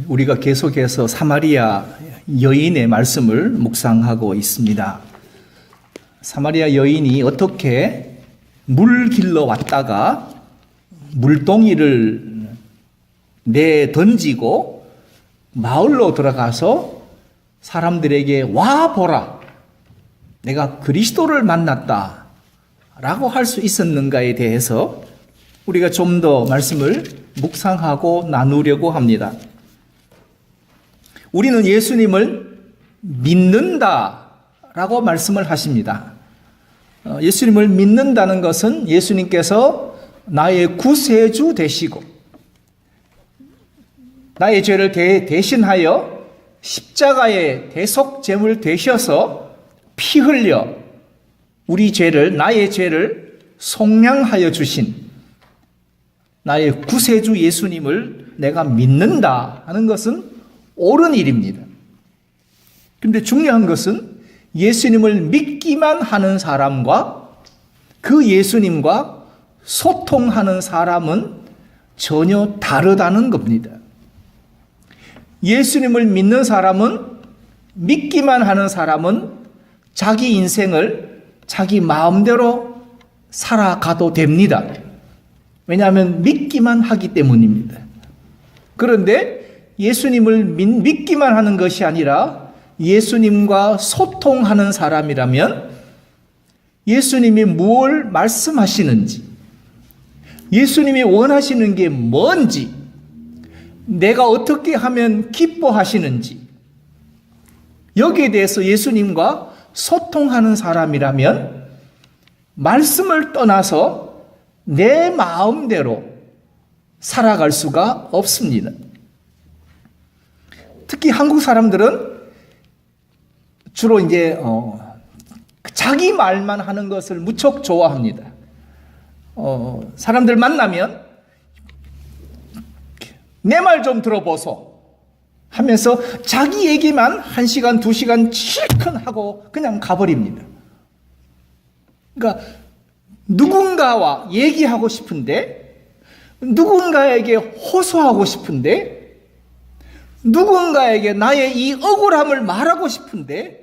우리가 계속해서 사마리아 여인의 말씀을 묵상하고 있습니다. 사마리아 여인이 어떻게 물 길러 왔다가 물동이를 내던지고 마을로 들어가서 사람들에게 와 보라, 내가 그리스도를 만났다 라고 할 수 있었는가에 대해서 우리가 좀 더 말씀을 묵상하고 나누려고 합니다. 우리는 예수님을 믿는다라고 말씀을 하십니다. 예수님을 믿는다는 것은 예수님께서 나의 구세주 되시고 나의 죄를 대신하여 십자가의 대속제물 되셔서 피 흘려 우리 죄를, 나의 죄를 속량하여 주신 나의 구세주 예수님을 내가 믿는다 하는 것은 옳은 일입니다. 그런데 중요한 것은 예수님을 믿기만 하는 사람과 그 예수님과 소통하는 사람은 전혀 다르다는 겁니다. 예수님을 믿는 사람은, 믿기만 하는 사람은 자기 인생을 자기 마음대로 살아가도 됩니다. 왜냐하면 믿기만 하기 때문입니다. 그런데 예수님을 믿기만 하는 것이 아니라 예수님과 소통하는 사람이라면 예수님이 무엇을 말씀하시는지, 예수님이 원하시는 게 뭔지, 내가 어떻게 하면 기뻐하시는지, 여기에 대해서 예수님과 소통하는 사람이라면 말씀을 떠나서 내 마음대로 살아갈 수가 없습니다. 특히 한국 사람들은 주로 이제 자기 말만 하는 것을 무척 좋아합니다. 사람들 만나면 내 말 좀 들어보소 하면서 자기 얘기만 1시간, 2시간 실컷 하고 그냥 가버립니다. 그러니까 누군가와 얘기하고 싶은데, 누군가에게 호소하고 싶은데, 누군가에게 나의 이 억울함을 말하고 싶은데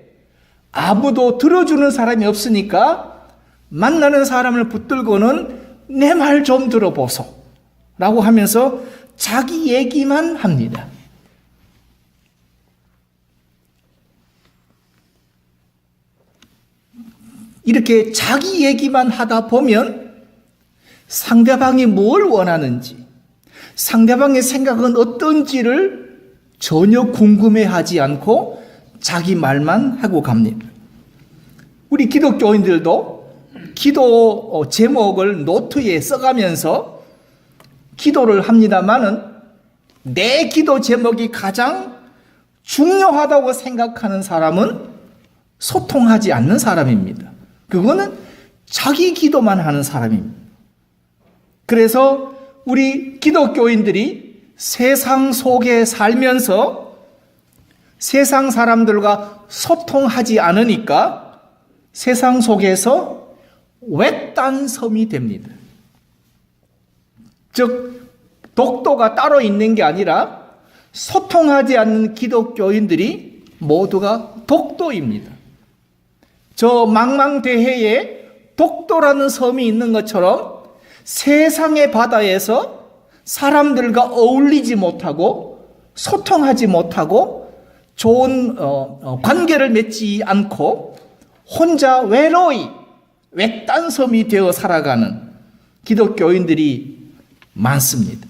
아무도 들어주는 사람이 없으니까 만나는 사람을 붙들고는 내 말 좀 들어보소 라고 하면서 자기 얘기만 합니다. 이렇게 자기 얘기만 하다 보면 상대방이 뭘 원하는지, 상대방의 생각은 어떤지를 전혀 궁금해하지 않고 자기 말만 하고 갑니다. 우리 기독교인들도 기도 제목을 노트에 써가면서 기도를 합니다마는 내 기도 제목이 가장 중요하다고 생각하는 사람은 소통하지 않는 사람입니다. 그거는 자기 기도만 하는 사람입니다. 그래서 우리 기독교인들이 세상 속에 살면서 세상 사람들과 소통하지 않으니까 세상 속에서 외딴섬이 됩니다. 즉, 독도가 따로 있는 게 아니라 소통하지 않는 기독교인들이 모두가 독도입니다. 저 망망대해에 독도라는 섬이 있는 것처럼 세상의 바다에서 사람들과 어울리지 못하고 소통하지 못하고 좋은 관계를 맺지 않고 혼자 외로이 외딴 섬이 되어 살아가는 기독교인들이 많습니다.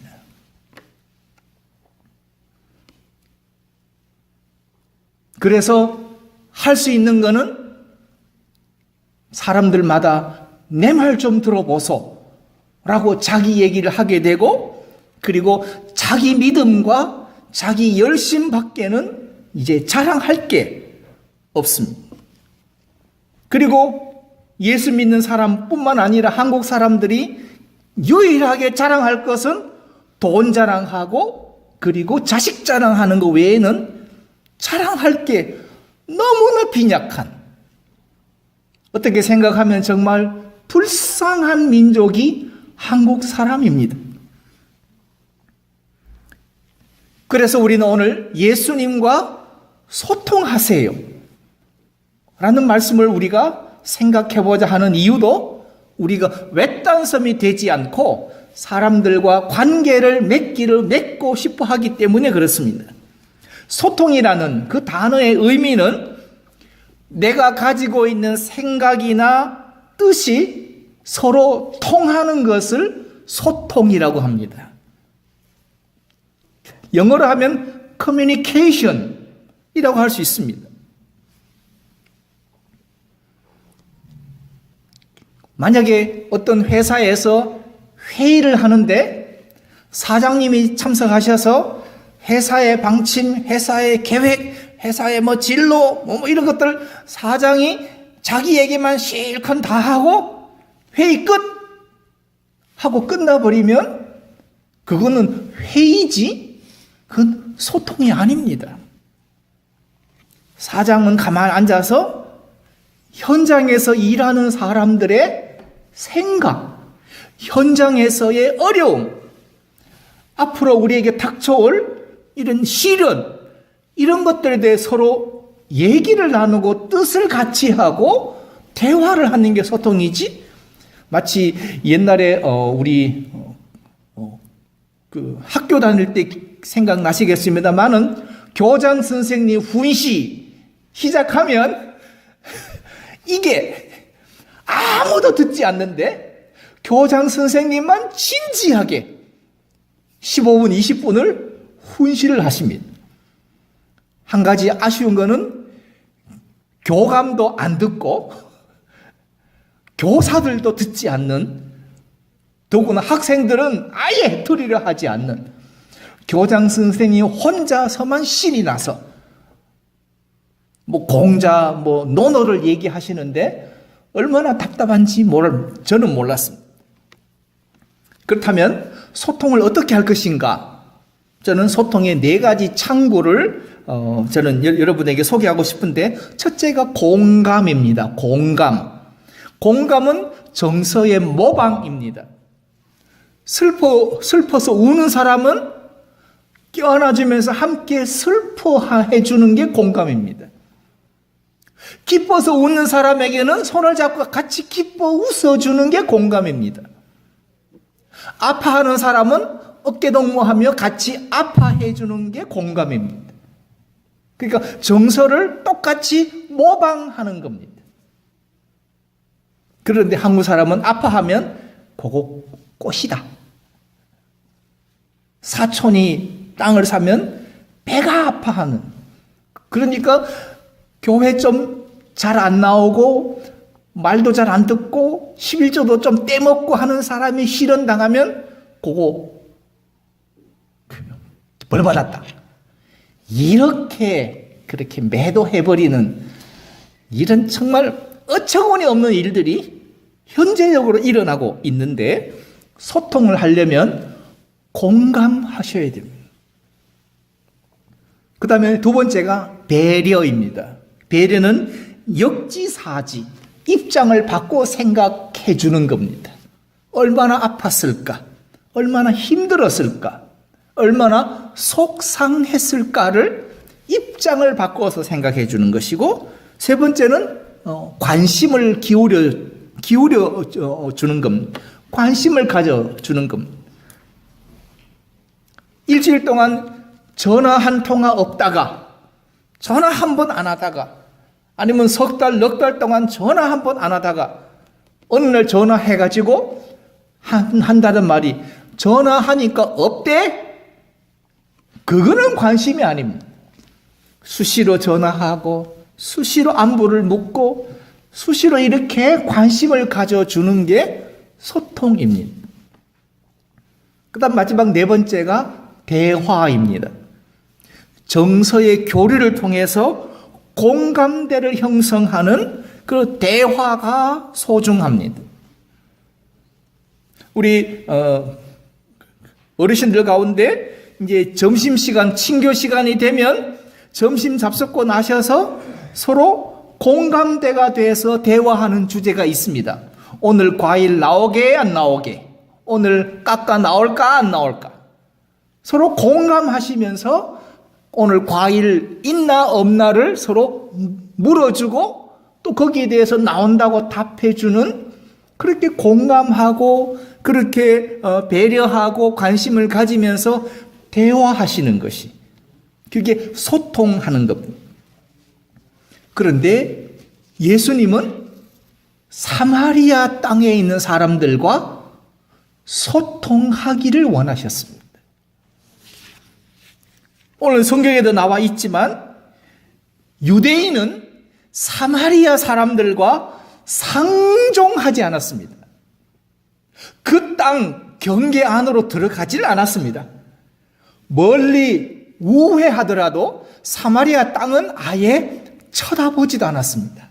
그래서 할 수 있는 거는 사람들마다 내 말 좀 들어보소 라고 자기 얘기를 하게 되고, 그리고 자기 믿음과 자기 열심 밖에는 이제 자랑할 게 없습니다. 그리고 예수 믿는 사람뿐만 아니라 한국 사람들이 유일하게 자랑할 것은 돈 자랑하고 그리고 자식 자랑하는 것 외에는 자랑할 게 너무나 빈약한, 어떻게 생각하면 정말 불쌍한 민족이 한국 사람입니다. 그래서 우리는 오늘 예수님과 소통하세요 라는 말씀을 우리가 생각해 보자 하는 이유도 우리가 외딴섬이 되지 않고 사람들과 관계를 맺고 싶어 하기 때문에 그렇습니다. 소통이라는 그 단어의 의미는 내가 가지고 있는 생각이나 뜻이 서로 통하는 것을 소통이라고 합니다. 영어로 하면 communication이라고 할 수 있습니다. 만약에 어떤 회사에서 회의를 하는데 사장님이 참석하셔서 회사의 방침, 회사의 계획, 회사의 진로, 이런 것들 사장이 자기 얘기만 실컷 다 하고 회의 끝! 하고 끝나버리면 그거는 회의지, 그건 소통이 아닙니다. 사장은 가만 앉아서 현장에서 일하는 사람들의 생각, 현장에서의 어려움, 앞으로 우리에게 닥쳐올 이런 시련, 이런 것들에 대해 서로 얘기를 나누고 뜻을 같이 하고 대화를 하는 게 소통이지, 마치 옛날에 우리 그 학교 다닐 때 생각나시겠습니다만은 교장 선생님 훈시 시작하면 이게 아무도 듣지 않는데 교장 선생님만 진지하게 15분, 20분을 훈시를 하십니다. 한 가지 아쉬운 거는 교감도 안 듣고 교사들도 듣지 않는, 더구나 학생들은 아예 해토리를 하지 않는 교장 선생님이 혼자서만 신이 나서 공자, 논어를 얘기하시는데 얼마나 답답한지 저는 몰랐습니다. 그렇다면 소통을 어떻게 할 것인가? 저는 소통의 4가지 창구를 저는 여러분에게 소개하고 싶은데, 첫째가 공감입니다. 공감은 정서의 모방입니다. 슬퍼서 우는 사람은 껴안아주면서 함께 슬퍼해 주는 게 공감입니다. 기뻐서 웃는 사람에게는 손을 잡고 같이 기뻐 웃어주는 게 공감입니다. 아파하는 사람은 어깨동무하며 같이 아파해 주는 게 공감입니다. 그러니까 정서를 똑같이 모방하는 겁니다. 그런데 한국 사람은 아파하면 그거 꽃이다. 사촌이 땅을 사면 배가 아파하는. 그러니까 교회 좀 잘 안 나오고 말도 잘 안 듣고 11조도 좀 떼먹고 하는 사람이 실현당하면 그거 벌 받았다. 그렇게 매도해버리는 이런 정말 어처구니 없는 일들이 현재적으로 일어나고 있는데, 소통을 하려면 공감하셔야 됩니다. 그 다음에 2번째가 배려입니다. 배려는 역지사지, 입장을 바꿔 생각해 주는 겁니다. 얼마나 아팠을까? 얼마나 힘들었을까? 얼마나 속상했을까를 입장을 바꿔서 생각해 주는 것이고, 3번째는 관심을 기울여 주는 겁니다. 관심을 가져주는 겁니다. 일주일 동안 전화 한 통화 없다가, 전화 한 번 안 하다가, 아니면 석 달, 넉 달 동안 전화 한 번 안 하다가 어느 날 전화해가지고 한다는 말이 전화하니까 없대? 그거는 관심이 아닙니다. 수시로 전화하고 수시로 안부를 묻고 수시로 이렇게 관심을 가져주는 게 소통입니다. 그 다음 마지막 4번째가 대화입니다. 정서의 교류를 통해서 공감대를 형성하는 그 대화가 소중합니다. 우리 어르신들 가운데 이제 점심시간, 친교 시간이 되면 점심 잡숫고 나셔서 서로 공감대가 돼서 대화하는 주제가 있습니다. 오늘 과일 나오게 안 나오게, 오늘 깎아 나올까 안 나올까, 서로 공감하시면서 오늘 과일 있나 없나를 서로 물어주고 또 거기에 대해서 나온다고 답해주는, 그렇게 공감하고 그렇게 배려하고 관심을 가지면서 대화하시는 것이, 그게 소통하는 겁니다. 그런데 예수님은 사마리아 땅에 있는 사람들과 소통하기를 원하셨습니다. 오늘 성경에도 나와 있지만 유대인은 사마리아 사람들과 상종하지 않았습니다. 그 땅 경계 안으로 들어가질 않았습니다. 멀리 우회하더라도 사마리아 땅은 아예 쳐다보지도 않았습니다.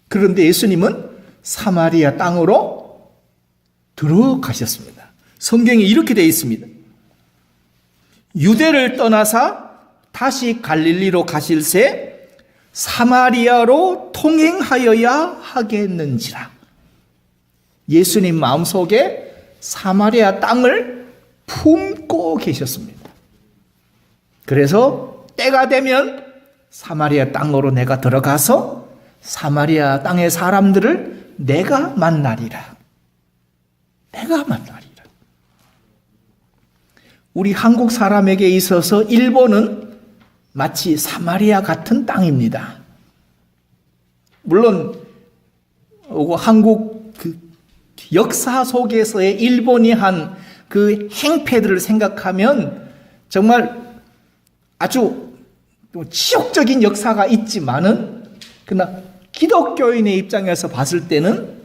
그런데 예수님은 사마리아 땅으로 들어가셨습니다. 성경에 이렇게 되어 있습니다. 유대를 떠나사 다시 갈릴리로 가실새 사마리아로 통행하여야 하겠는지라. 예수님 마음속에 사마리아 땅을 품고 계셨습니다. 그래서 때가 되면 사마리아 땅으로 내가 들어가서 사마리아 땅의 사람들을 내가 만나리라. 내가 만나리라. 우리 한국 사람에게 있어서 일본은 마치 사마리아 같은 땅입니다. 물론 한국 그 역사 속에서의 일본이 한 그 행패들을 생각하면 정말 아주 치욕적인 역사가 있지만은, 그러나 기독교인의 입장에서 봤을 때는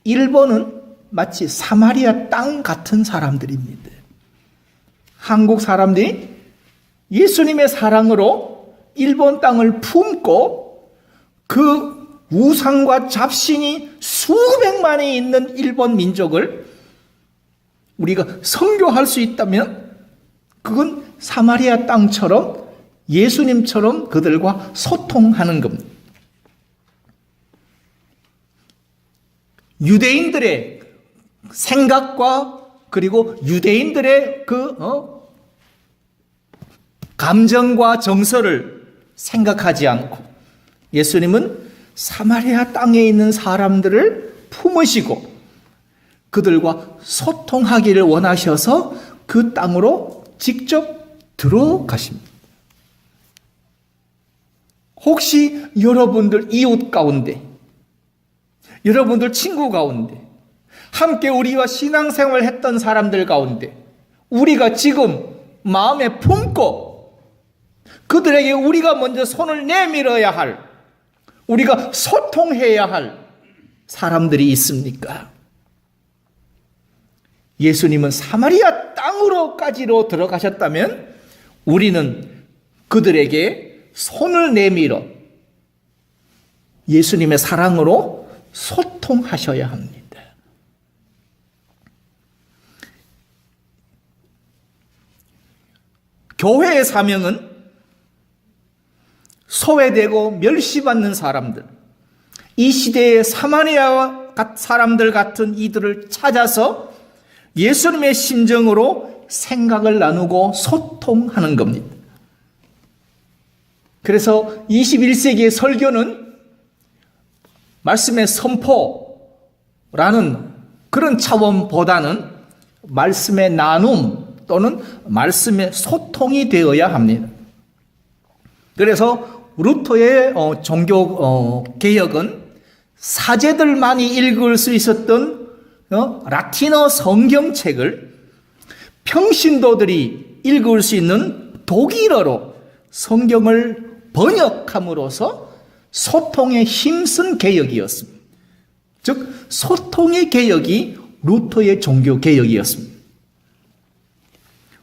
일본은 마치 사마리아 땅 같은 사람들입니다. 한국 사람들이 예수님의 사랑으로 일본 땅을 품고 그 우상과 잡신이 수백만이 있는 일본 민족을 우리가 선교할 수 있다면 그건 사마리아 땅처럼 예수님처럼 그들과 소통하는 겁니다. 유대인들의 생각과 그리고 유대인들의 감정과 정서를 생각하지 않고 예수님은 사마리아 땅에 있는 사람들을 품으시고 그들과 소통하기를 원하셔서 그 땅으로 직접 들어가십니다. 혹시 여러분들 이웃 가운데, 여러분들 친구 가운데, 함께 우리와 신앙생활을 했던 사람들 가운데 우리가 지금 마음에 품고 그들에게 우리가 먼저 손을 내밀어야 할, 우리가 소통해야 할 사람들이 있습니까? 예수님은 사마리아 땅으로까지로 들어가셨다면 우리는 그들에게 손을 내밀어 예수님의 사랑으로 소통하셔야 합니다. 교회의 사명은 소외되고 멸시받는 사람들, 이 시대의 사마리아 사람들 같은 이들을 찾아서 예수님의 심정으로 생각을 나누고 소통하는 겁니다. 그래서 21세기의 설교는 말씀의 선포라는 그런 차원보다는 말씀의 나눔 또는 말씀의 소통이 되어야 합니다. 그래서 루터의 종교 개혁은 사제들만이 읽을 수 있었던 라틴어 성경책을 평신도들이 읽을 수 있는 독일어로 성경을 번역함으로써 소통에 힘쓴 개혁이었습니다. 즉 소통의 개혁이 루터의 종교 개혁이었습니다.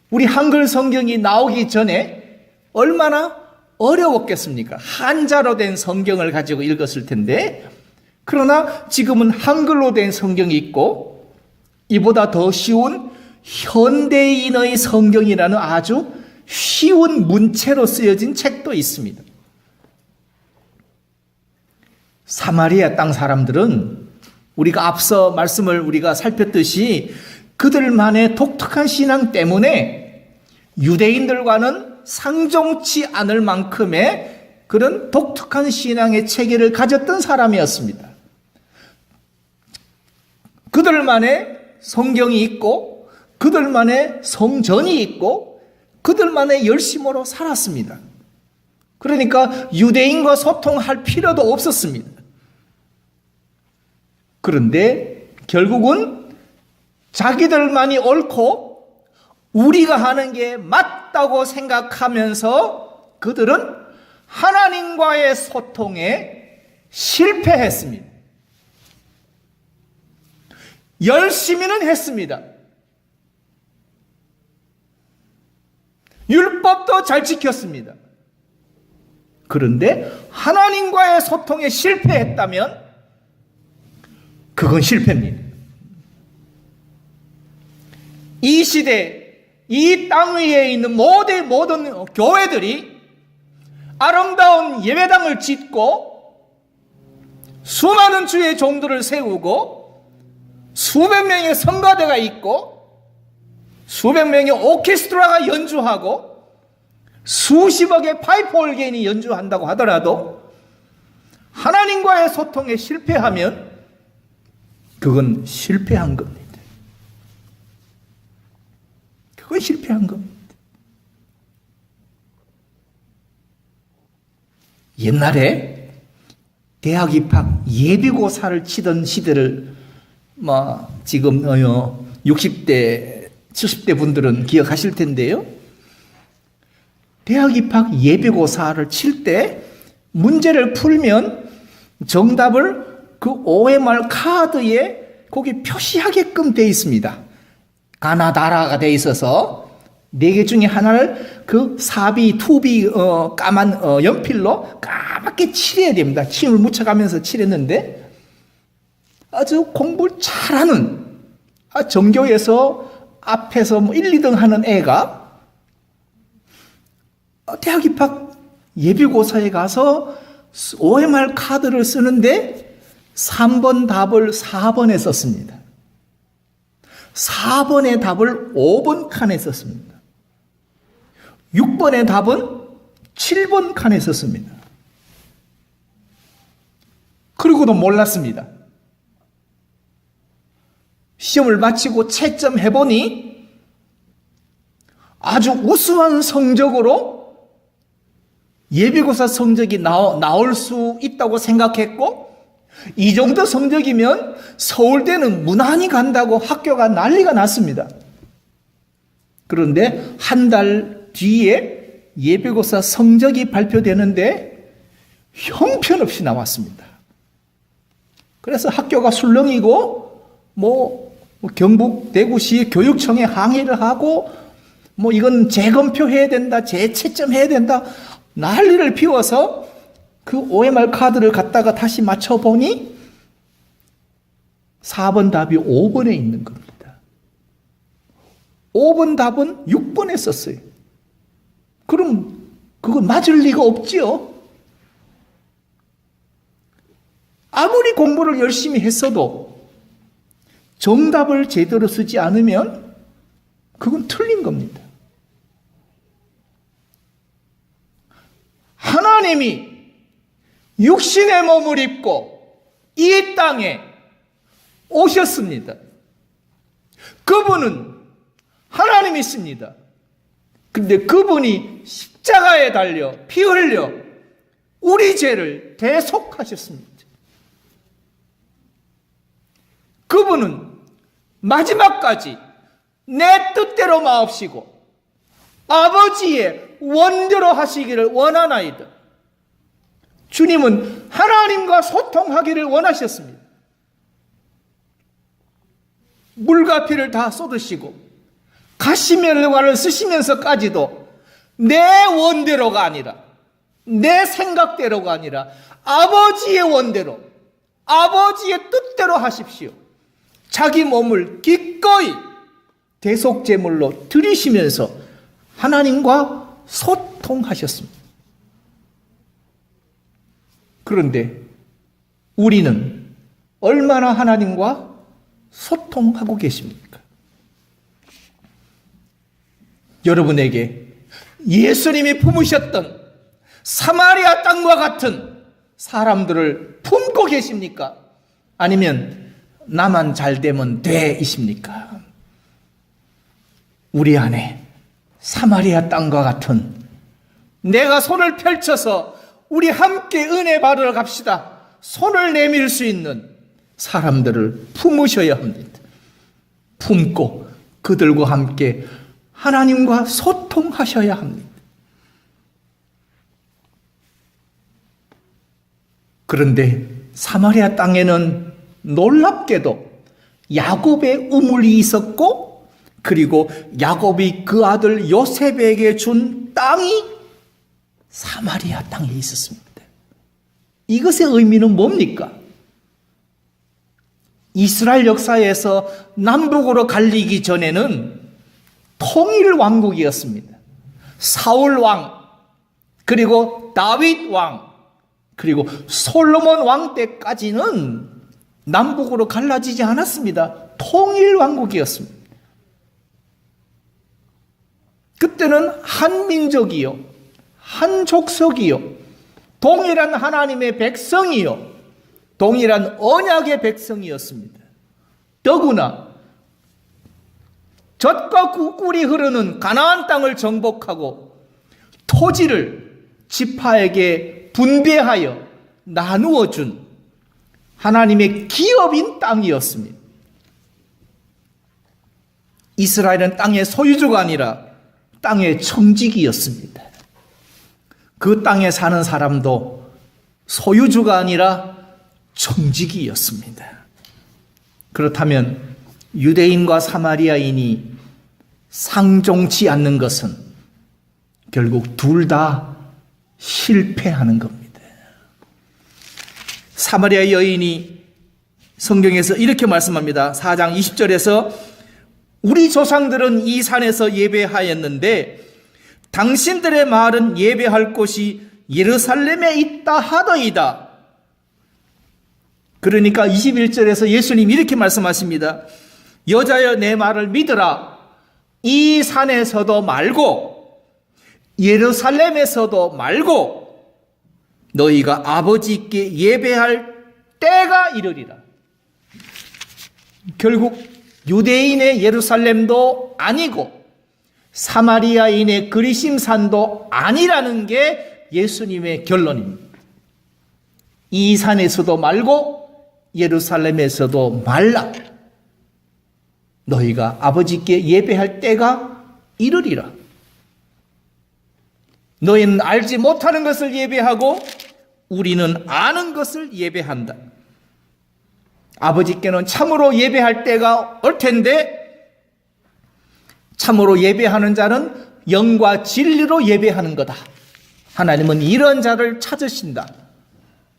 우리 한글 성경이 나오기 전에 얼마나 어려웠겠습니까? 한자로 된 성경을 가지고 읽었을 텐데, 그러나 지금은 한글로 된 성경이 있고 이보다 더 쉬운 현대인의 성경이라는 아주 쉬운 문체로 쓰여진 책도 있습니다. 사마리아 땅 사람들은 우리가 앞서 말씀을 우리가 살폈듯이 그들만의 독특한 신앙 때문에 유대인들과는 상종치 않을 만큼의 그런 독특한 신앙의 체계를 가졌던 사람이었습니다. 그들만의 성경이 있고 그들만의 성전이 있고 그들만의 열심으로 살았습니다. 그러니까 유대인과 소통할 필요도 없었습니다. 그런데 결국은 자기들만이 옳고 우리가 하는 게 맞다고 생각하면서 그들은 하나님과의 소통에 실패했습니다. 열심히는 했습니다. 율법도 잘 지켰습니다. 그런데 하나님과의 소통에 실패했다면 그건 실패입니다. 이 시대, 이 땅 위에 있는 모든 교회들이 아름다운 예배당을 짓고 수많은 주의 종들을 세우고 수백 명의 성가대가 있고 수백 명의 오케스트라가 연주하고 수십억의 파이프 올겐이 연주한다고 하더라도 하나님과의 소통에 실패하면 그건 실패한 겁니다. 그건 실패한 겁니다. 옛날에 대학 입학 예비고사를 치던 시대를 지금 60대, 70대 분들은 기억하실 텐데요. 대학 입학 예비고사를 칠 때 문제를 풀면 정답을 그 OMR 카드에 거기 표시하게끔 되어 있습니다. 가나다라가 되어 있어서 4개 중에 하나를 그 사비, 투비 까만 연필로 까맣게 칠해야 됩니다. 침을 묻혀가면서 칠했는데 아주 공부를 잘하는 전교에서 앞에서 1, 2등 하는 애가 대학 입학 예비고사에 가서 OMR 카드를 쓰는데 3번 답을 4번에 썼습니다. 4번의 답을 5번 칸에 썼습니다. 6번의 답은 7번 칸에 썼습니다. 그리고도 몰랐습니다. 시험을 마치고 채점해보니 아주 우수한 성적으로 예비고사 성적이 나올 수 있다고 생각했고 이 정도 성적이면 서울대는 무난히 간다고 학교가 난리가 났습니다. 그런데 한 달 뒤에 예비고사 성적이 발표되는데 형편없이 나왔습니다. 그래서 학교가 술렁이고 경북 대구시 교육청에 항의를 하고 이건 재검표해야 된다, 재채점해야 된다 난리를 피워서 그 OMR 카드를 갖다가 다시 맞춰보니 4번 답이 5번에 있는 겁니다. 5번 답은 6번에 썼어요. 그럼 그건 맞을 리가 없지요. 아무리 공부를 열심히 했어도 정답을 제대로 쓰지 않으면 그건 틀린 겁니다. 하나님이 육신의 몸을 입고 이 땅에 오셨습니다. 그분은 하나님이십니다. 근데 그분이 십자가에 달려 피 흘려 우리 죄를 대속하셨습니다. 그분은 마지막까지 내 뜻대로 마옵시고 아버지의 원대로 하시기를 원하나이다. 주님은 하나님과 소통하기를 원하셨습니다. 물과 피를 다 쏟으시고 가시면과를 쓰시면서까지도 내 원대로가 아니라 내 생각대로가 아니라 아버지의 원대로 아버지의 뜻대로 하십시오. 자기 몸을 기꺼이 대속제물로 드리시면서 하나님과 소통하셨습니다. 그런데 우리는 얼마나 하나님과 소통하고 계십니까? 여러분에게 예수님이 품으셨던 사마리아 땅과 같은 사람들을 품고 계십니까? 아니면 나만 잘 되면 돼이십니까? 우리 안에 사마리아 땅과 같은, 내가 손을 펼쳐서 우리 함께 은혜 받으러 갑시다, 손을 내밀 수 있는 사람들을 품으셔야 합니다. 품고 그들과 함께 하나님과 소통하셔야 합니다. 그런데 사마리아 땅에는 놀랍게도 야곱의 우물이 있었고, 그리고 야곱이 그 아들 요셉에게 준 땅이 사마리아 땅에 있었습니다. 이것의 의미는 뭡니까? 이스라엘 역사에서 남북으로 갈리기 전에는 통일 왕국이었습니다. 사울 왕, 그리고 다윗 왕, 그리고 솔로몬 왕 때까지는 남북으로 갈라지지 않았습니다. 통일 왕국이었습니다. 그때는 한 민족이요, 한 족속이요, 동일한 하나님의 백성이요, 동일한 언약의 백성이었습니다. 더구나 젖과 꿀이 흐르는 가나안 땅을 정복하고 토지를 지파에게 분배하여 나누어 준 하나님의 기업인 땅이었습니다. 이스라엘은 땅의 소유주가 아니라 땅의 청지기였습니다. 그 땅에 사는 사람도 소유주가 아니라 청지기였습니다. 그렇다면 유대인과 사마리아인이 상종치 않는 것은 결국 둘 다 실패하는 겁니다. 사마리아 여인이 성경에서 이렇게 말씀합니다. 4장 20절에서 우리 조상들은 이 산에서 예배하였는데 당신들의 말은 예배할 곳이 예루살렘에 있다 하더이다. 그러니까 21절에서 예수님이 이렇게 말씀하십니다. 여자여 내 말을 믿으라. 이 산에서도 말고 예루살렘에서도 말고 너희가 아버지께 예배할 때가 이르리라. 결국 유대인의 예루살렘도 아니고 사마리아인의 그리심산도 아니라는 게 예수님의 결론입니다. 이 산에서도 말고 예루살렘에서도 말라. 너희가 아버지께 예배할 때가 이르리라. 너희는 알지 못하는 것을 예배하고 우리는 아는 것을 예배한다. 아버지께는 참으로 예배할 때가 올 텐데 참으로 예배하는 자는 영과 진리로 예배하는 거다. 하나님은 이런 자를 찾으신다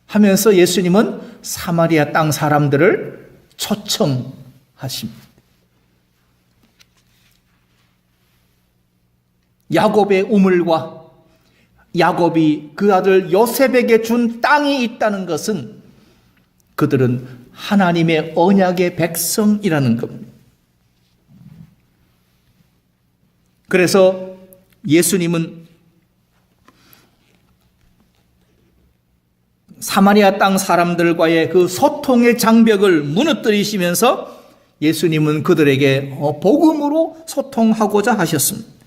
하면서 예수님은 사마리아 땅 사람들을 초청하십니다. 야곱의 우물과 야곱이 그 아들 요셉에게 준 땅이 있다는 것은 그들은 하나님의 언약의 백성이라는 겁니다. 그래서 예수님은 사마리아 땅 사람들과의 그 소통의 장벽을 무너뜨리시면서 예수님은 그들에게 복음으로 소통하고자 하셨습니다.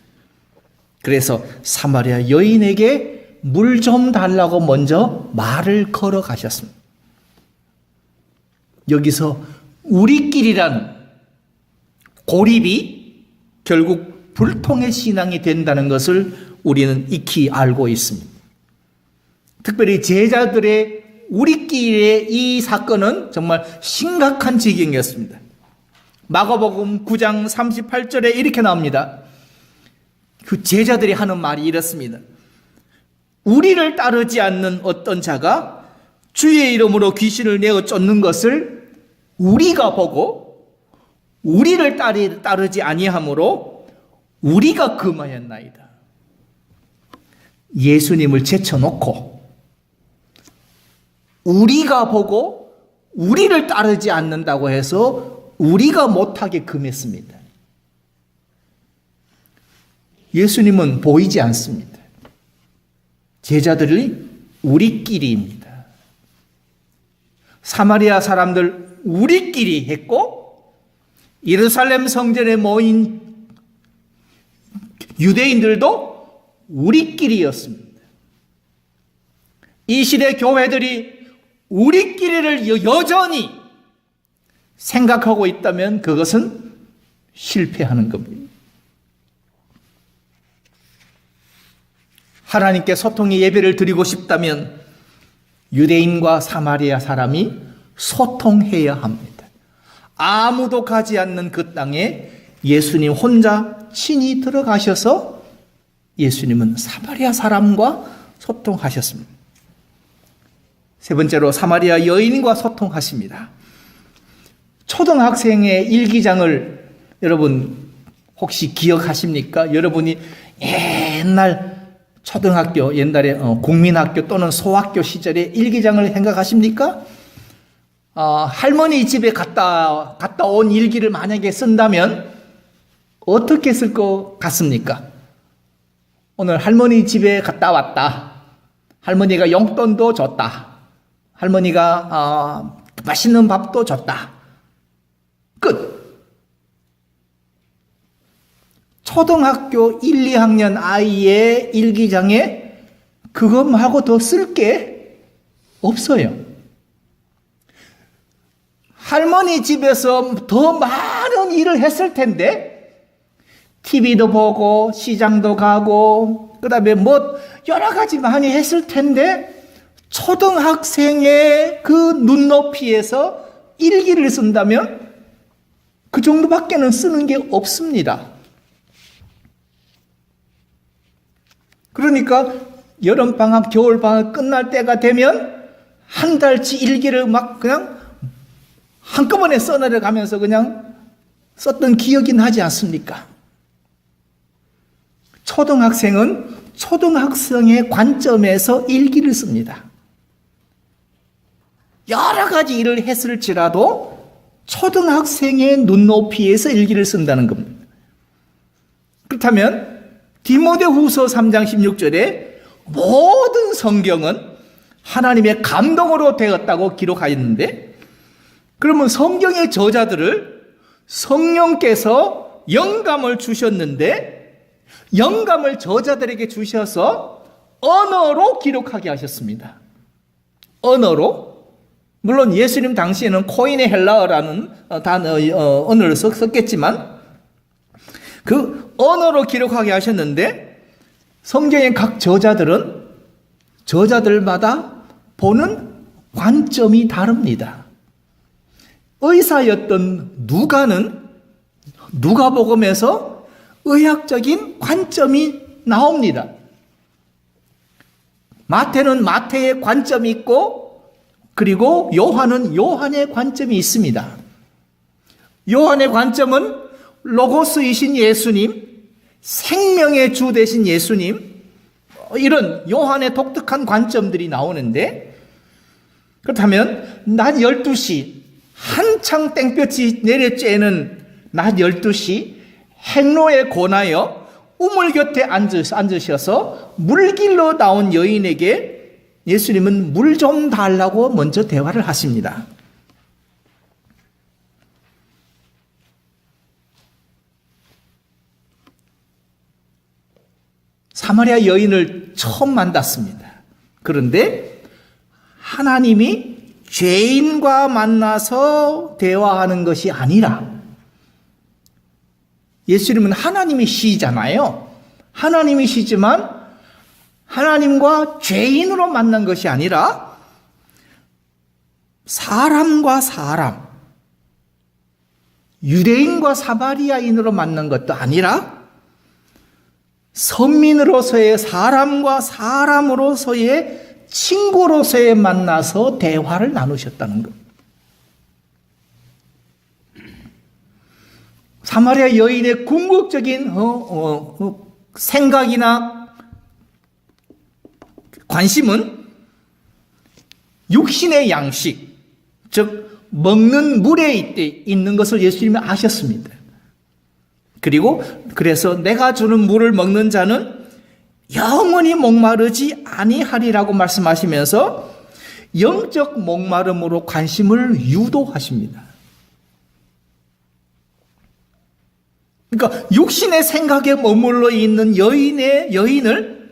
그래서 사마리아 여인에게 물 좀 달라고 먼저 말을 걸어 가셨습니다. 여기서 우리끼리란 고립이 결국 불통의 신앙이 된다는 것을 우리는 익히 알고 있습니다. 특별히 제자들의 우리끼리의 이 사건은 정말 심각한 지경이었습니다. 마가복음 9장 38절에 이렇게 나옵니다. 그 제자들이 하는 말이 이렇습니다. 우리를 따르지 않는 어떤 자가 주의 이름으로 귀신을 내어 쫓는 것을 우리가 보고 우리를 따르지 아니하므로 우리가 금하였나이다. 예수님을 제쳐놓고 우리가 보고 우리를 따르지 않는다고 해서 우리가 못하게 금했습니다. 예수님은 보이지 않습니다. 제자들이 우리끼리입니다. 사마리아 사람들 우리끼리 했고, 예루살렘 성전에 모인 유대인들도 우리끼리였습니다. 이 시대 교회들이 우리끼리를 여전히 생각하고 있다면 그것은 실패하는 겁니다. 하나님께 소통의 예배를 드리고 싶다면 유대인과 사마리아 사람이 소통해야 합니다. 아무도 가지 않는 그 땅에 예수님 혼자 친히 들어가셔서 예수님은 사마리아 사람과 소통하셨습니다. 세 번째로 사마리아 여인과 소통하십니다. 초등학생의 일기장을 여러분 혹시 기억하십니까? 여러분이 옛날 초등학교, 옛날에 국민학교 또는 소학교 시절에 일기장을 생각하십니까? 할머니 집에 갔다 온 일기를 만약에 쓴다면 어떻게 쓸 것 같습니까? 오늘 할머니 집에 갔다 왔다. 할머니가 용돈도 줬다. 할머니가 맛있는 밥도 줬다. 끝. 초등학교 1, 2학년 아이의 일기장에 그것 말고 더 쓸 게 없어요. 할머니 집에서 더 많은 일을 했을 텐데 TV도 보고 시장도 가고 그다음에 뭐 여러 가지 많이 했을 텐데 초등학생의 그 눈높이에서 일기를 쓴다면 그 정도밖에는 쓰는 게 없습니다. 그러니까 여름방학, 겨울방학 끝날 때가 되면 한 달치 일기를 막 그냥 한꺼번에 써내려가면서 그냥 썼던 기억이 나지 않습니까? 초등학생은 초등학생의 관점에서 일기를 씁니다. 여러 가지 일을 했을지라도 초등학생의 눈높이에서 일기를 쓴다는 겁니다. 그렇다면 디모데후서 3장 16절에 모든 성경은 하나님의 감동으로 되었다고 기록하였는데 그러면 성경의 저자들을 성령께서 영감을 주셨는데 영감을 저자들에게 주셔서 언어로 기록하게 하셨습니다. 언어로. 물론 예수님 당시에는 코인의 헬라어라는 언어를 썼겠지만 그 언어로 기록하게 하셨는데 성경의 각 저자들은 저자들마다 보는 관점이 다릅니다. 의사였던 누가는 누가복음에서 의학적인 관점이 나옵니다. 마태는 마태의 관점이 있고 그리고 요한은 요한의 관점이 있습니다. 요한의 관점은 로고스이신 예수님, 생명의 주 되신 예수님, 이런 요한의 독특한 관점들이 나오는데 그렇다면 낮 12시 한창 땡볕이 내려쬐는 낮 12시 행로에 권하여 우물 곁에 앉으셔서 물길로 나온 여인에게 예수님은 물 좀 달라고 먼저 대화를 하십니다. 사마리아 여인을 처음 만났습니다. 그런데 하나님이 죄인과 만나서 대화하는 것이 아니라 예수님은 하나님이시잖아요. 하나님이시지만 하나님과 죄인으로 만난 것이 아니라 사람과 사람, 유대인과 사마리아인으로 만난 것도 아니라 선민으로서의 사람과 사람으로서의 친구로서의 만나서 대화를 나누셨다는 것. 사마리아 여인의 궁극적인 생각이나 관심은 육신의 양식, 즉 먹는 물에 있는 것을 예수님이 아셨습니다. 그리고 그래서 내가 주는 물을 먹는 자는 영원히 목마르지 아니하리라고 말씀하시면서 영적 목마름으로 관심을 유도하십니다. 그러니까 육신의 생각에 머물러 있는 여인을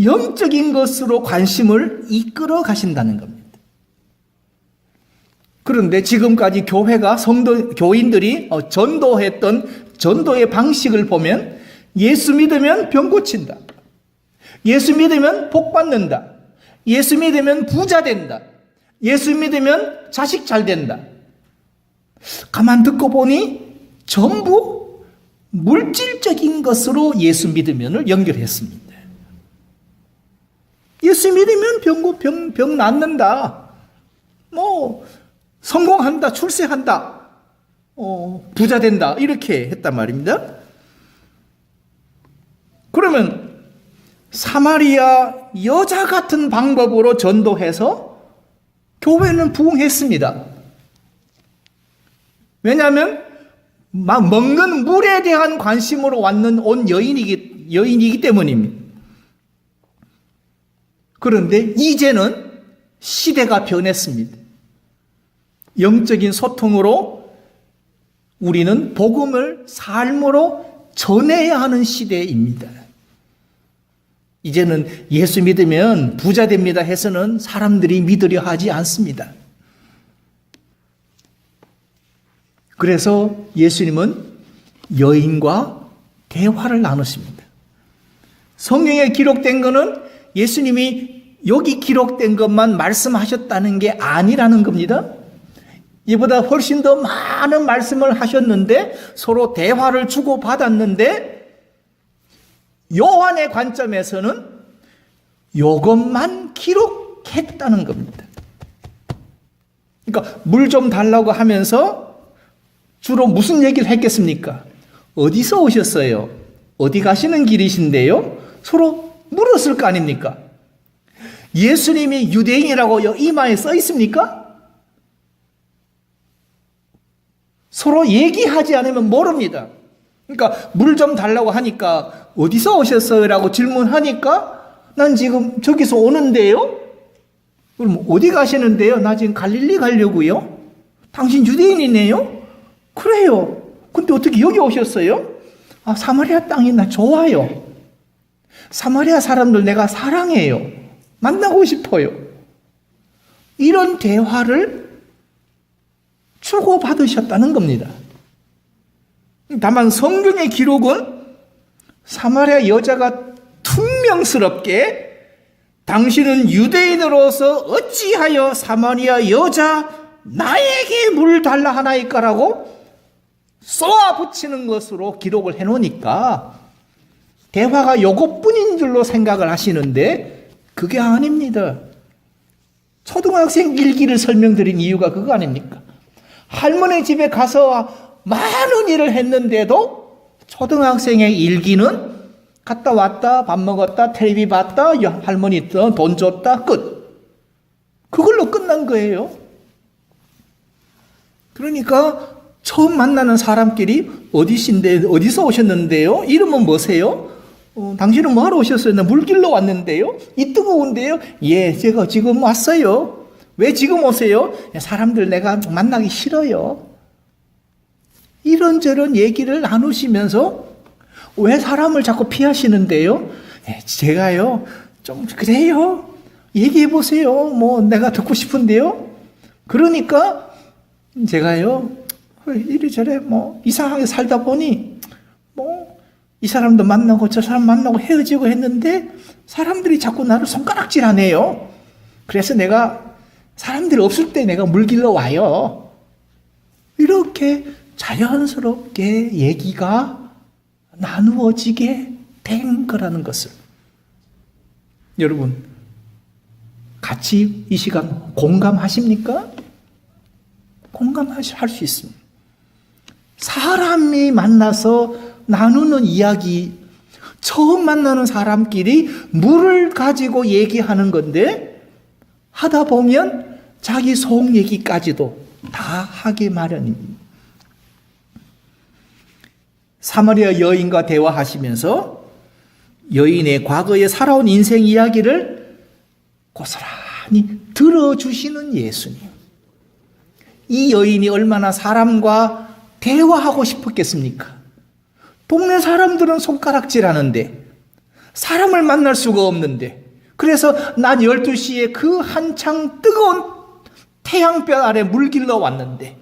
영적인 것으로 관심을 이끌어 가신다는 겁니다. 그런데 지금까지 교회가 교인들이 전도했던 전도의 방식을 보면 예수 믿으면 병 고친다. 예수 믿으면 복 받는다. 예수 믿으면 부자 된다. 예수 믿으면 자식 잘 된다. 가만 듣고 보니 전부 물질적인 것으로 예수 믿으면을 연결했습니다. 예수 믿으면 병 낫는다. 성공한다, 출세한다, 부자 된다, 이렇게 했단 말입니다. 그러면 사마리아 여자 같은 방법으로 전도해서 교회는 부흥했습니다. 왜냐하면 먹는 물에 대한 관심으로 온 여인이기 때문입니다. 그런데 이제는 시대가 변했습니다. 영적인 소통으로 우리는 복음을 삶으로 전해야 하는 시대입니다. 이제는 예수 믿으면 부자 됩니다 해서는 사람들이 믿으려 하지 않습니다. 그래서 예수님은 여인과 대화를 나누십니다. 성경에 기록된 것은 예수님이 여기 기록된 것만 말씀하셨다는 게 아니라는 겁니다. 이보다 훨씬 더 많은 말씀을 하셨는데 서로 대화를 주고받았는데 요한의 관점에서는 이것만 기록했다는 겁니다. 그러니까 물 좀 달라고 하면서 주로 무슨 얘기를 했겠습니까? 어디서 오셨어요? 어디 가시는 길이신데요? 서로 물었을 거 아닙니까? 예수님이 유대인이라고 이마에 써 있습니까? 서로 얘기하지 않으면 모릅니다. 그러니까 물 좀 달라고 하니까 어디서 오셨어요? 라고 질문하니까 난 지금 저기서 오는데요? 그럼 어디 가시는데요? 나 지금 갈릴리 가려고요? 당신 유대인이네요? 그래요. 근데 어떻게 여기 오셨어요? 사마리아 땅이 나 좋아요. 사마리아 사람들 내가 사랑해요. 만나고 싶어요. 이런 대화를 주고받으셨다는 겁니다. 다만 성경의 기록은 사마리아 여자가 퉁명스럽게 당신은 유대인으로서 어찌하여 사마리아 여자 나에게 물 달라 하나이까라고 쏘아붙이는 것으로 기록을 해놓으니까 대화가 요것뿐인 줄로 생각을 하시는데 그게 아닙니다. 초등학생 일기를 설명드린 이유가 그거 아닙니까? 할머니 집에 가서 많은 일을 했는데도 초등학생의 일기는 갔다 왔다, 밥 먹었다, 텔레비 봤다, 할머니 있던 돈 줬다, 끝. 그걸로 끝난 거예요. 그러니까 처음 만나는 사람끼리 어디서 오셨는데요? 이름은 뭐세요? 당신은 뭐하러 오셨어요? 나 물 길러 왔는데요? 이 뜨거운데요? 예, 제가 지금 왔어요. 왜 지금 오세요? 사람들 내가 만나기 싫어요. 이런저런 얘기를 나누시면서 왜 사람을 자꾸 피하시는데요? 제가요, 좀 그래요. 얘기해 보세요. 내가 듣고 싶은데요. 그러니까 제가요, 이리저리 이상하게 살다 보니 이 사람도 만나고 저 사람 만나고 헤어지고 했는데 사람들이 자꾸 나를 손가락질하네요. 그래서 내가 사람들이 없을 때 내가 물 길러 와요. 이렇게 자연스럽게 얘기가 나누어지게 된 거라는 것을 여러분 같이 이 시간 공감하십니까? 공감할 수 있습니다. 사람이 만나서 나누는 이야기, 처음 만나는 사람끼리 물을 가지고 얘기하는 건데 하다 보면 자기 속 얘기까지도 다 하게 마련입니다. 사마리아 여인과 대화하시면서 여인의 과거에 살아온 인생 이야기를 고스란히 들어주시는 예수님. 이 여인이 얼마나 사람과 대화하고 싶었겠습니까? 동네 사람들은 손가락질하는데 사람을 만날 수가 없는데, 그래서 낮 12시에 그 한창 뜨거운 태양볕 아래 물길러 왔는데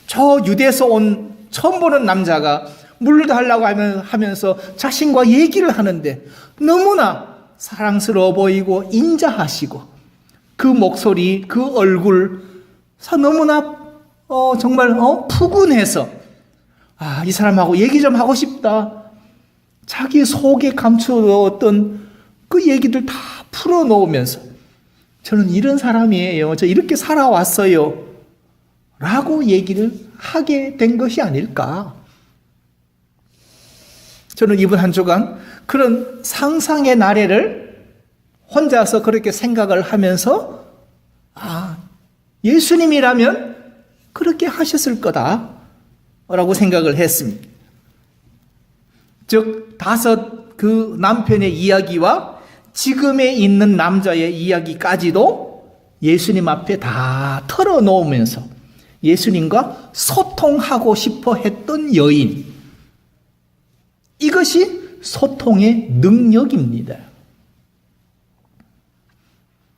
저 유대에서 온 처음 보는 남자가 물 달라고 하면서 자신과 얘기를 하는데 너무나 사랑스러워 보이고 인자하시고 그 목소리, 그 얼굴 너무나 정말 푸근해서 이 사람하고 얘기 좀 하고 싶다. 자기 속에 감추어뒀던 그 얘기들 다 풀어놓으면서 저는 이런 사람이에요. 저 이렇게 살아왔어요. 라고 얘기를 하게 된 것이 아닐까. 저는 이번 한 주간 그런 상상의 나래를 혼자서 그렇게 생각을 하면서 예수님이라면 그렇게 하셨을 거다라고 생각을 했습니다. 즉 5 그 남편의 이야기와 지금에 있는 남자의 이야기까지도 예수님 앞에 다 털어놓으면서 예수님과 소통하고 싶어 했던 여인, 이것이 소통의 능력입니다.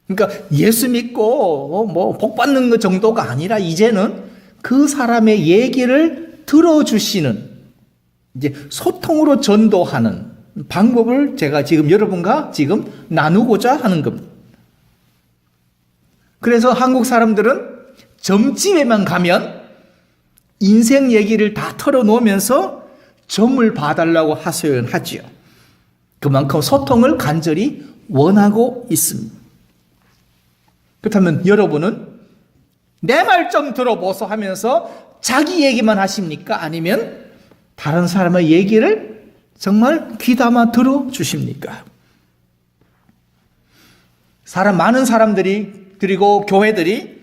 그러니까 예수 믿고 복 받는 것 정도가 아니라 이제는 그 사람의 얘기를 들어주시는, 이제 소통으로 전도하는 방법을 제가 지금 여러분과 지금 나누고자 하는 겁니다. 그래서 한국 사람들은 점집에만 가면 인생 얘기를 다 털어놓으면서 점을 봐달라고 하소연하지요. 그만큼 소통을 간절히 원하고 있습니다. 그렇다면 여러분은 내 말 좀 들어보소 하면서 자기 얘기만 하십니까? 아니면 다른 사람의 얘기를 정말 귀담아 들어주십니까? 많은 사람들이, 그리고 교회들이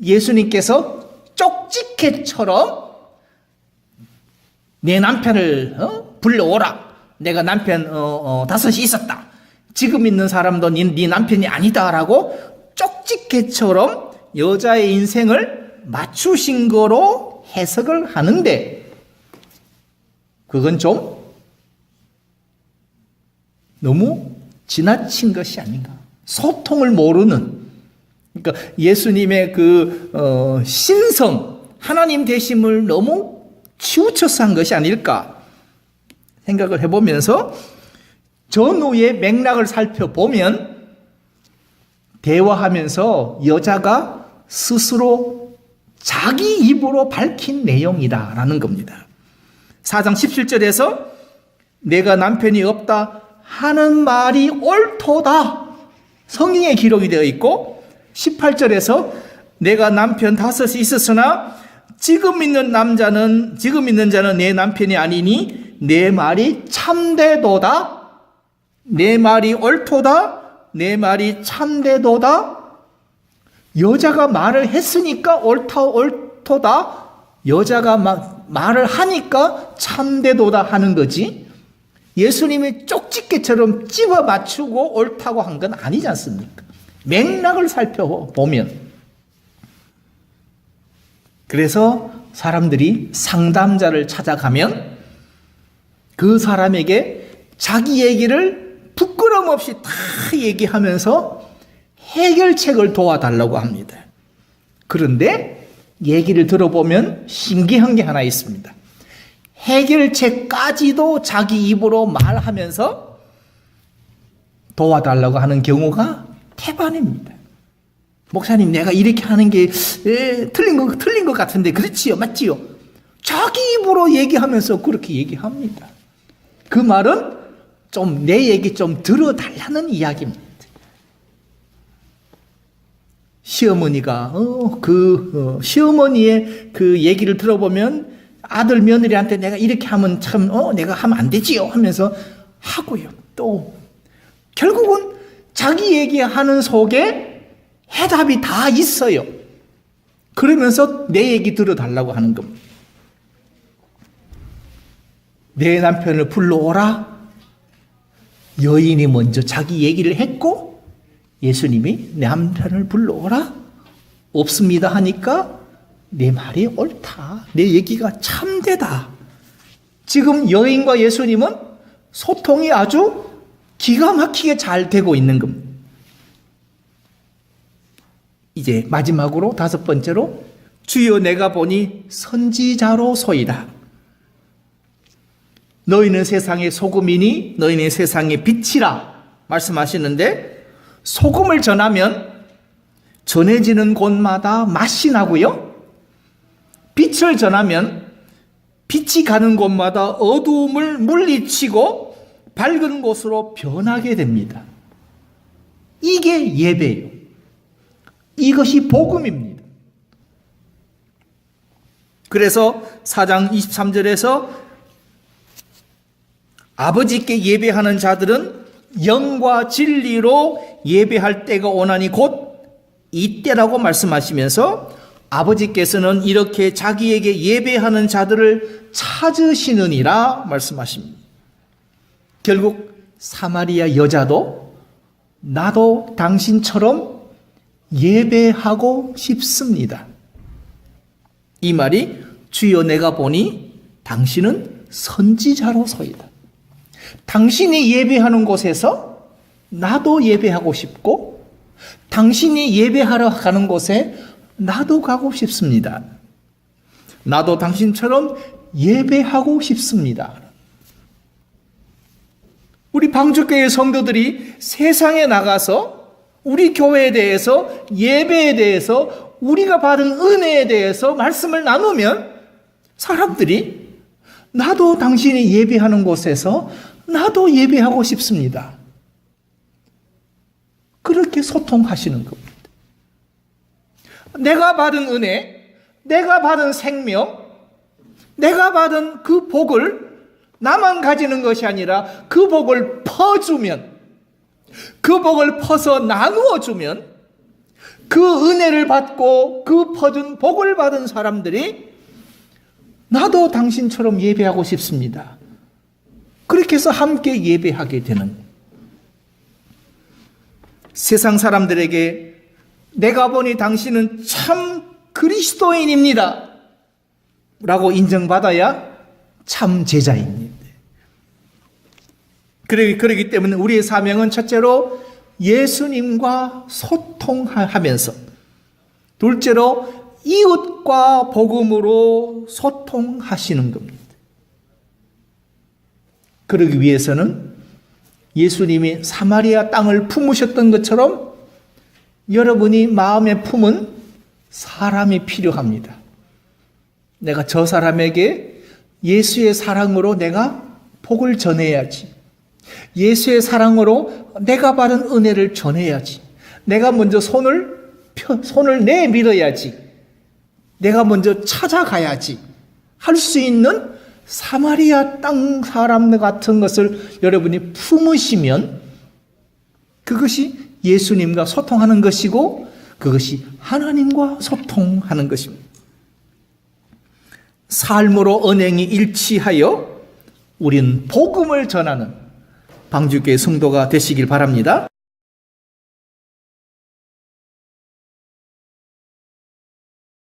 예수님께서 쪽집게처럼 내 남편을 불러오라. 내가 남편 5이 있었다. 지금 있는 사람도 네 남편이 아니다라고 쪽집게처럼 여자의 인생을 맞추신 거로 해석을 하는데, 그건 좀 너무 지나친 것이 아닌가. 소통을 모르는, 그러니까 예수님의 그 신성, 하나님 되심을 너무 치우쳐서 한 것이 아닐까 생각을 해보면서 전후의 맥락을 살펴보면 대화하면서 여자가 스스로 자기 입으로 밝힌 내용이다라는 겁니다. 4장 17절에서 내가 남편이 없다 하는 말이 옳도다, 성경에 기록이 되어 있고, 18절에서 내가 남편 5이 있었으나 지금 있는 자는 내 남편이 아니니 내 말이 참되도다, 내 말이 옳도다, 내 말이 참되도다. 여자가 말을 했으니까 옳도다, 여자가 말을 하니까 참되도다 하는 거지, 예수님이 쪽집게처럼 찝어 맞추고 옳다고 한 건 아니지 않습니까? 맥락을 살펴보면. 그래서 사람들이 상담자를 찾아가면 그 사람에게 자기 얘기를 부끄럼 없이 다 얘기하면서 해결책을 도와달라고 합니다. 그런데 얘기를 들어보면 신기한 게 하나 있습니다. 해결책까지도 자기 입으로 말하면서 도와달라고 하는 경우가 태반입니다. 목사님, 내가 이렇게 하는 게 틀린 것 같은데 그렇지요, 맞지요? 자기 입으로 얘기하면서 그렇게 얘기합니다. 그 말은 좀 내 얘기 좀 들어달라는 이야기입니다. 시어머니가 시어머니의 그 얘기를 들어보면 아들 며느리한테 내가 이렇게 하면 참 내가 하면 안 되지요 하면서 하고요. 또 결국은 자기 얘기하는 속에 해답이 다 있어요. 그러면서 내 얘기 들어달라고 하는 겁니다. 내 남편을 불러오라. 여인이 먼저 자기 얘기를 했고 예수님이 내 남편을 불러오라. 없습니다 하니까 내 말이 옳다. 내 얘기가 참되다. 지금 여인과 예수님은 소통이 아주 기가 막히게 잘 되고 있는 겁니다. 이제 마지막으로 다섯 번째로 주여 내가 보니 선지자로소이다. 너희는 세상의 소금이니 너희는 세상의 빛이라 말씀하시는데 소금을 전하면 전해지는 곳마다 맛이 나고요. 빛을 전하면 빛이 가는 곳마다 어두움을 물리치고 밝은 곳으로 변하게 됩니다. 이게 예배예요. 이것이 복음입니다. 그래서 4장 23절에서 아버지께 예배하는 자들은 영과 진리로 예배할 때가 오나니 곧 이때라고 말씀하시면서 아버지께서는 이렇게 자기에게 예배하는 자들을 찾으시느니라 말씀하십니다. 결국 사마리아 여자도 나도 당신처럼 예배하고 싶습니다. 이 말이 주여 내가 보니 당신은 선지자로소이다. 당신이 예배하는 곳에서 나도 예배하고 싶고 당신이 예배하러 가는 곳에 나도 가고 싶습니다. 나도 당신처럼 예배하고 싶습니다. 우리 방주교회 성도들이 세상에 나가서 우리 교회에 대해서 예배에 대해서 우리가 받은 은혜에 대해서 말씀을 나누면 사람들이 나도 당신이 예배하는 곳에서 나도 예배하고 싶습니다. 그렇게 소통하시는 겁니다. 내가 받은 은혜, 내가 받은 생명, 내가 받은 그 복을 나만 가지는 것이 아니라 그 복을 퍼주면, 그 복을 퍼서 나누어 주면 그 은혜를 받고 그 퍼준 복을 받은 사람들이 나도 당신처럼 예배하고 싶습니다. 그렇게 해서 함께 예배하게 되는, 세상 사람들에게 내가 보니 당신은 참 그리스도인입니다 라고 인정받아야 참 제자입니다. 그러기 때문에 우리의 사명은 첫째로 예수님과 소통하면서, 둘째로 이웃과 복음으로 소통하시는 겁니다. 그러기 위해서는 예수님이 사마리아 땅을 품으셨던 것처럼 여러분이 마음에 품은 사람이 필요합니다. 내가 저 사람에게 예수의 사랑으로 내가 복을 전해야지. 예수의 사랑으로 내가 받은 은혜를 전해야지. 내가 먼저 손을 내밀어야지. 내가 먼저 찾아가야지. 할 수 있는 사마리아 땅 사람 같은 것을 여러분이 품으시면 그것이 예수님과 소통하는 것이고 그것이 하나님과 소통하는 것입니다. 삶으로 언행이 일치하여 우리는 복음을 전하는 방주교회 성도가 되시길 바랍니다.